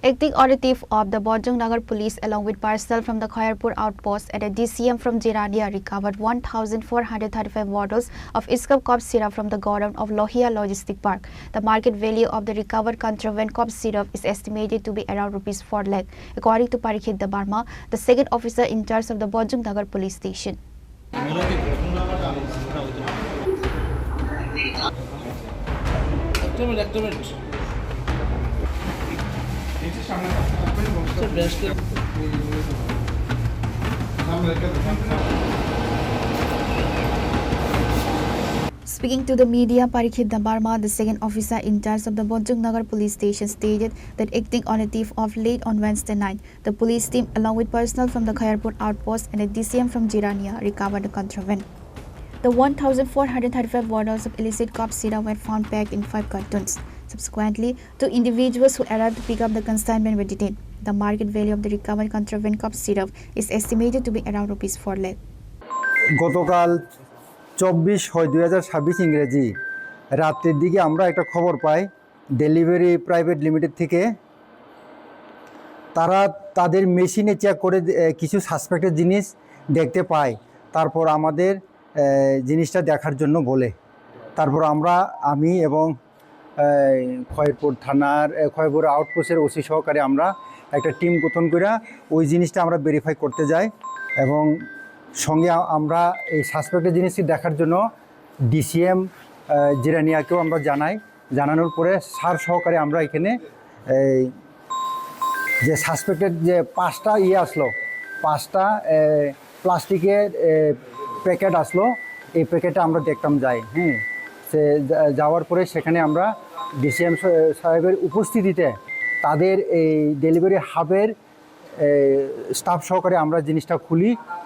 Acting on a thief of the Bojong Nagar police along with personnel from the Khairpur outpost at a DCM from Jirania recovered 1,435 bottles of Iskab cough syrup from the godown of Lohia Logistic Park. The market value of the recovered contraband cough syrup is estimated to be around rupees 4 lakh, according to Parikshit Barma, the second officer in charge of the Bojong Nagar police station. Speaking to the media, Parikshit Barma, the second officer in charge of the Bojong Nagar police station, stated that acting on a thief of late on Wednesday night, the police team, along with personnel from the Khairpur outpost and a DCM from Jirania, recovered the contraband. The 1,435 bottles of illicit cough syrup were found packed in 5 cartons. Subsequently, 2 individuals who arrived to pick up the consignment were detained. The market value of the recovered contraband cough syrup is estimated to be around rupees 4 lakh. গতকাল 24/6/2026 ইংরেজি রাতের দিকে আমরা একটা খবর পাই delivery private limited থেকে। তারা তাদের মেশিনে চেক করে কিছু সাসপেক্টেড জিনিস দেখতে পায়। তারপর আমাদের জিনিসটা দেখার জন্য বলে। তারপর আমি এবং খয়েরপুর থানার খয়েরপুর আউটপোস্টের ওসি সহকারে আমরা একটা টিম গঠন করে ওই জিনিসটা আমরা ভেরিফাই করতে যাই এবং সঙ্গে আমরা এই সাসপেক্টেড জিনিসটি দেখার জন্য ডিসিএম জিরানিয়াকেও আমরা জানানোর পরে স্যার সহকারে আমরা এখানে যে সাসপেক্টেড যে 5টা আসলো 5টা প্লাস্টিকের প্যাকেট আসলো, এই প্যাকেটটা আমরা দেখতাম যাই। সে যাওয়ার পরে সেখানে আমরা ডিসিএম সাহেবের উপস্থিতিতে তাদের এই ডেলিভারি হাবের স্টাফ সহকারে আমরা জিনিসটা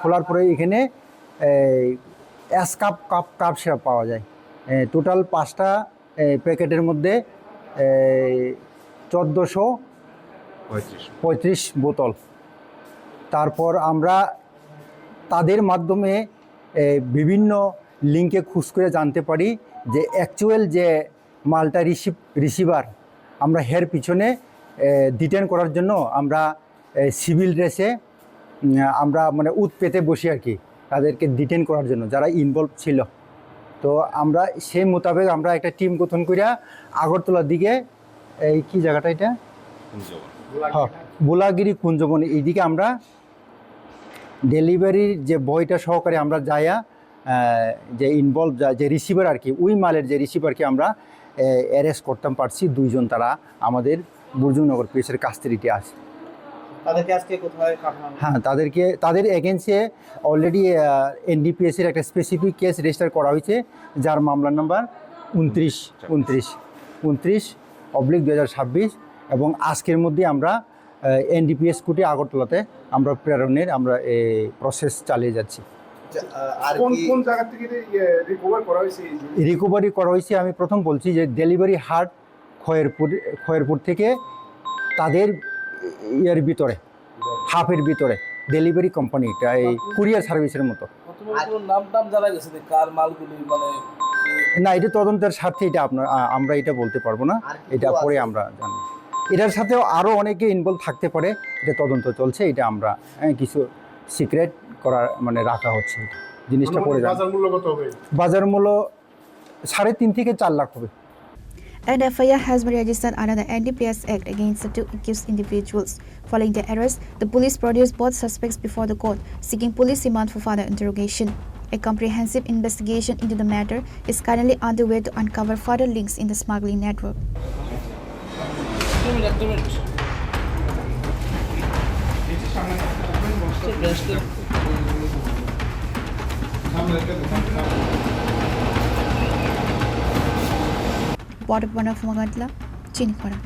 খোলার পরে এখানে কাপ সিরাপ পাওয়া যায়। টোটাল 5টা প্যাকেটের মধ্যে 1435 বোতল। তারপর আমরা তাদের মাধ্যমে বিভিন্ন লিঙ্কে খোঁজ করে জানতে পারি যে অ্যাকচুয়াল যে মালটা রিসিভার আমরা হের পিছনে ডিটেন করার জন্য আমরা সিভিল ড্রেসে আমরা মানে পেতে বসি আর কি, তাদেরকে ডিটেন করার জন্য যারা ইনভলভ ছিল। তো আমরা সেই মোতাবেক আমরা একটা টিম গঠন করিয়া আগরতলার দিকে এই কি জায়গাটা এটা বোলাগিরি কুঞ্জবন এইদিকে আমরা ডেলিভারির যে বয়টা সহকারে আমরা যাইয়া যে ইনভলভ যে রিসিভার আর কি ওই মালের যে রিসিভারকে আমরা অ্যারেস্ট করতাম পারছি 2 জন। তারা আমাদের বজংনগর পুলিশের কাস্টডিতে আছে। তাদেরকে আজকে কোথায় পাঠানো? হ্যাঁ, তাদের এগেন্সে অলরেডি এনডিপিএসের একটা স্পেসিফিক কেস রেজিস্টার করা হয়েছে, যার মামলা নাম্বার 29/2026 এবং আজকের মধ্যে আমরা এনডিপিএস কোর্টে আগরতলাতে আমরা প্রেরণের আমরা এই প্রসেস চালিয়ে যাচ্ছি। আর কোন জায়গা থেকে রিকভারি করা হয়েছে আমি প্রথম বলছি যে ডেলিভারি হাট খয়েরপুর থেকে তাদের ভিতরে হাফের ভিতরে ডেলিভারি কোম্পানিটা এই কুরিয়ার সার্ভিসের মতো। নাম জানা গেছে কার মালগুলি মানে না, এটা তদন্তের স্বার্থে এটা আমরা এটা বলতে পারবো না, এটা পরে আমরা জানি। এটার সাথেও আরও অনেকে ইনভলভ থাকতে পারে, এটা তদন্ত চলছে, এটা আমরা কিছু সিক্রেট করার মানে রাখা হচ্ছে। জিনিসটা পরে বাজার মূল্য 3.5 থেকে 4 লাখ হবে। An FIR has been registered under the NDPS Act against the 2 accused individuals. Following the arrest, the police produced both suspects before the court, seeking police remand for further interrogation. A comprehensive investigation into the matter is currently underway to uncover further links in the smuggling network. Water Banner from Magadla, Chinikora.